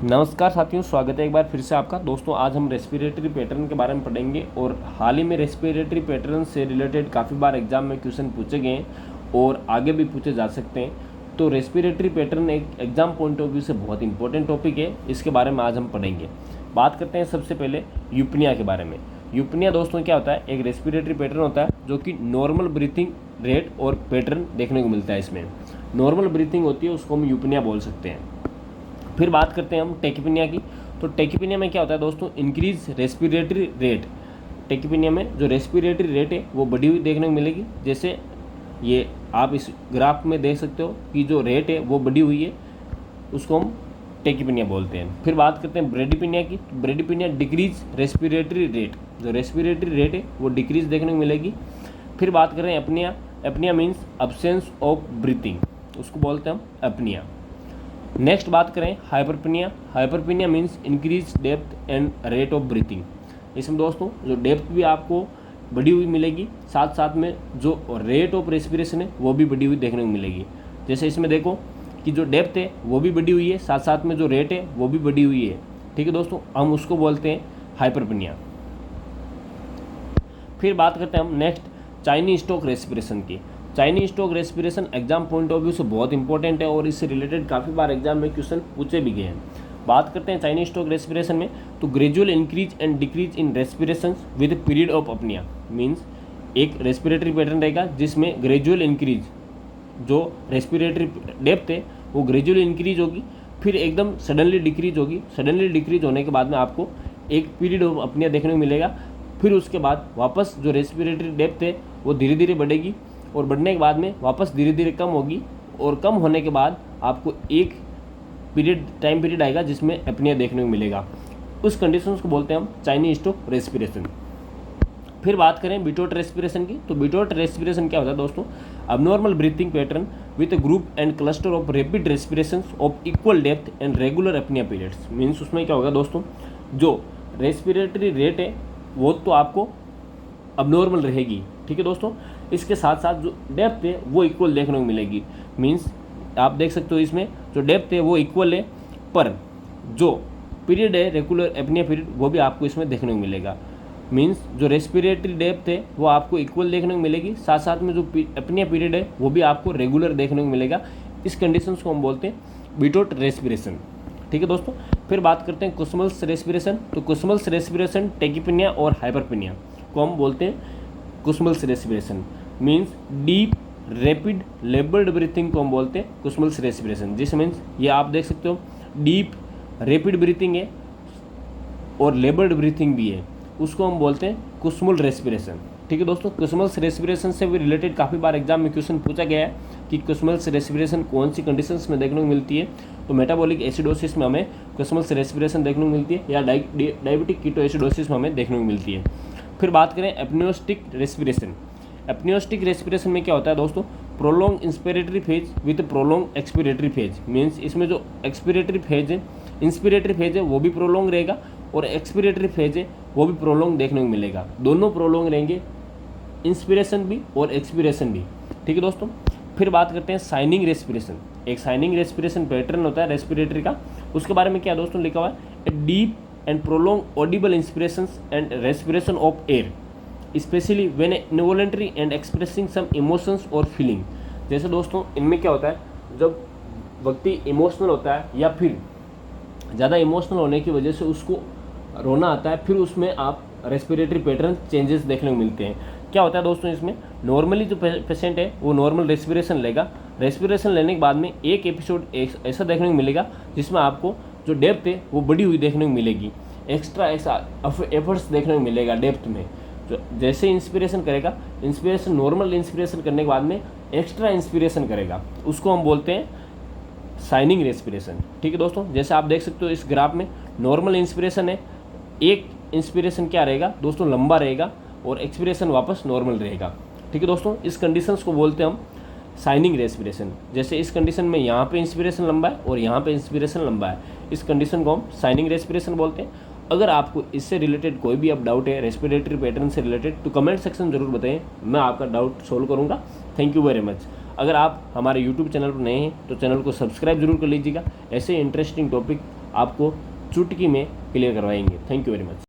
नमस्कार साथियों, स्वागत है एक बार फिर से आपका। दोस्तों, आज हम रेस्पिरेटरी पैटर्न के बारे में पढ़ेंगे और हाल ही में रेस्पिरेटरी पैटर्न से रिलेटेड काफ़ी बार एग्जाम में क्वेश्चन पूछे गए हैं और आगे भी पूछे जा सकते हैं। तो रेस्पिरेटरी पैटर्न एक एग्जाम पॉइंट ऑफ व्यू से बहुत इंपॉर्टेंट टॉपिक है, इसके बारे में आज हम पढ़ेंगे। बात करते हैं सबसे पहले यूपनिया के बारे में। यूपनिया दोस्तों क्या होता है? एक रेस्पिरेटरी पैटर्न होता है जो कि नॉर्मल ब्रीथिंग रेट और पैटर्न देखने को मिलता है। इसमें नॉर्मल ब्रीथिंग होती है, उसको हम यूपनिया बोल सकते हैं। फिर बात करते हैं हम टेकिपीनिया की। तो टेकिपीनिया में क्या होता है दोस्तों? Increase respiratory rate. टेकिपीनिया में जो रेस्पिरेटरी रेट है वो बढ़ी हुई देखने को मिलेगी। जैसे ये आप इस ग्राफ में देख सकते हो कि जो रेट है वो बढ़ी हुई है, उसको हम टेकिपीनिया बोलते हैं। फिर बात करते हैं ब्रेडिपीनिया की। Bradypnoea decrease respiratory rate. जो रेस्पिरेटरी रेट है वो डिक्रीज देखने को मिलेगी। फिर बात करें apnoea. Apnoea means absence of breathing, उसको बोलते हैं हम अपनिया। नेक्स्ट बात करें hyperpnoea. Hyperpnoea means increase depth and rate of breathing. इसमें दोस्तों जो डेप्थ भी आपको बढ़ी हुई मिलेगी, साथ साथ में जो रेट ऑफ रेस्पिरेशन है वो भी बढ़ी हुई देखने को मिलेगी। जैसे इसमें देखो कि जो डेप्थ है वो भी बढ़ी हुई है, साथ साथ में जो रेट है वो भी बढ़ी हुई है। ठीक है दोस्तों, हम उसको बोलते हैं हाइपरपीनिया। फिर बात करते हैं हम नेक्स्ट चाइनीज स्टॉक रेस्पिरेशन की। Chinese stock respiration exam point of view से बहुत इंपॉर्टेंट है और इससे रिलेटेड काफ़ी बार एग्जाम में क्वेश्चन पूछे भी गए हैं। बात करते हैं चाइनीज स्टॉक रेस्पिरेशन में। तो gradual increase and decrease in respiration with period of apnoea. Means एक रेस्पिरेटरी पैटर्न रहेगा जिसमें ग्रेजुअल इंक्रीज, जो रेस्पिरेटरी डेप्थ है वो ग्रेजुअली इंक्रीज होगी, फिर एकदम सडनली डिक्रीज होगी। सडनली डिक्रीज होने के बाद में आपको एक पीरियड ऑफ अपनिया देखने को मिलेगा। फिर उसके बाद वापस जो रेस्पिरेटरी डेप्थ है वो धीरे धीरे बढ़ेगी और बढ़ने के बाद में वापस धीरे धीरे कम होगी और कम होने के बाद आपको एक टाइम पीरियड आएगा जिसमें अपनिया देखने को मिलेगा। उस कंडीशंस को बोलते हैं हम चाइनीज स्टॉक रेस्पिरेशन। फिर बात करें बिटोट रेस्पिरेशन की। तो बिटोट रेस्पिरेशन क्या होता है दोस्तों? Abnormal breathing pattern with a group and cluster of rapid respiration of equal depth and regular apnoea periods. Means उसमें क्या होगा दोस्तों, जो रेस्पिरेटरी रेट है वो तो आपको अबनॉर्मल रहेगी, ठीक है दोस्तों। इसके साथ साथ जो डेप्थ है वो इक्वल देखने को मिलेगी। मीन्स आप देख सकते हो इसमें जो डेप्थ है वो इक्वल है, पर जो पीरियड है रेगुलर अपनिया पीरियड वो भी आपको इसमें देखने को मिलेगा। मीन्स जो रेस्पिरेटरी डेप्थ है वो आपको इक्वल देखने को मिलेगी, साथ साथ में जो अपनिया पीरियड है वो भी आपको रेगुलर देखने को मिलेगा। इस कंडीशंस को हम बोलते हैं बिटोट रेस्पिरेशन, ठीक है दोस्तों। फिर बात करते हैं कुसमल्स रेस्पिरेशन। तो कुसमल्स रेस्पिरेशन टेकिपीनिया और हाइपरपीनिया को हम बोलते हैं Kussmaul's respiration. Means deep rapid laboured breathing को हम बोलते हैं कुसमल्स रेस्पिरेशन। जिस मीन्स ये आप देख सकते हो डीप रैपिड ब्रीथिंग है और लेबल्ड ब्रीथिंग भी है, उसको हम बोलते हैं कुसमल रेस्पिरेशन, ठीक है दोस्तों। कुसमल्स रेस्पिरेशन से भी रिलेटेड काफ़ी बार एग्जाम में क्वेश्चन पूछा गया है कि कुसमल्स रेस्पिरेशन कौन सी कंडीशंस में देखने को मिलती है। तो मेटाबॉलिक एसिडोसिस में हमें कुसमल्स रेस्पिरेशन देखने को मिलती है, या डायबिटिक कीटोएसिडोसिस में हमें देखने को मिलती है। फिर बात करें एप्नियोस्टिक रेस्पिरेशन। एप्नियोस्टिक रेस्पिरेशन में क्या होता है दोस्तों? Prolong inspiratory phase with prolong expiratory phase. Means इसमें जो एक्सपिरेटरी फेज है, इंस्पिरेटरी फेज है वो भी प्रोलॉन्ग रहेगा और एक्सपिरेटरी फेज है वो भी प्रोलॉन्ग देखने को मिलेगा। दोनों प्रोलॉन्ग रहेंगे, इंस्पिरेशन भी और एक्सपिरेशन भी, ठीक है दोस्तों। फिर बात करते हैं साइनिंग रेस्पिरेशन। एक साइनिंग रेस्पिरेशन पैटर्न होता है रेस्पिरेटरी का, उसके बारे में क्या दोस्तों लिखा हुआ है? A deep and prolonged audible inspirations and respiration of air especially when involuntary and expressing some emotions और फीलिंग। जैसे दोस्तों इनमें क्या होता है, जब व्यक्ति इमोशनल होता है या फिर ज़्यादा इमोशनल होने की वजह से उसको रोना आता है, फिर उसमें आप रेस्पिरेटरी पैटर्न चेंजेस देखने को मिलते हैं। क्या होता है दोस्तों इसमें? नॉर्मली जो पेशेंट है वो नॉर्मल रेस्पिरेशन लेगा। रेस्पिरेशन लेने के बाद में एक एपिसोड ऐसा देखने को मिलेगा जिसमें आपको जो डेप्थ है वो बढ़ी हुई देखने को मिलेगी, एक्स्ट्रा ऐसा एफर्ट्स देखने को मिलेगा डेप्थ में। जो जैसे इंस्पिरेशन करेगा, इंस्पिरेशन नॉर्मल इंस्पिरेशन करने के बाद में एक्स्ट्रा इंस्पिरेशन करेगा, उसको हम बोलते हैं साइनिंग रेस्पिरेशन, ठीक है दोस्तों। जैसे आप देख सकते हो इस ग्राफ में नॉर्मल इंस्पिरेशन है, एक इंस्पिरेशन क्या रहेगा दोस्तों? लंबा रहेगा और एक्सपिरेशन वापस नॉर्मल रहेगा, ठीक है दोस्तों। इस कंडीशंस को बोलते हैं हम साइनिंग रेस्पिरेशन। जैसे इस कंडीशन में यहाँ पे इंस्पिरेशन लंबा है और यहाँ पे इंस्पिरेशन लंबा है, इस कंडीशन को हम साइनिंग रेस्पिरेशन बोलते हैं। अगर आपको इससे रिलेटेड कोई भी अब डाउट है रेस्पिरेटरी पैटर्न से रिलेटेड, तो कमेंट सेक्शन जरूर बताएं, मैं आपका डाउट सोल्व करूँगा। Thank you very much. अगर आप हमारे यूट्यूब चैनल पर नए हैं तो चैनल को सब्सक्राइब जरूर कर लीजिएगा। ऐसे इंटरेस्टिंग टॉपिक आपको चुटकी में क्लियर करवाएंगे। Thank you very much.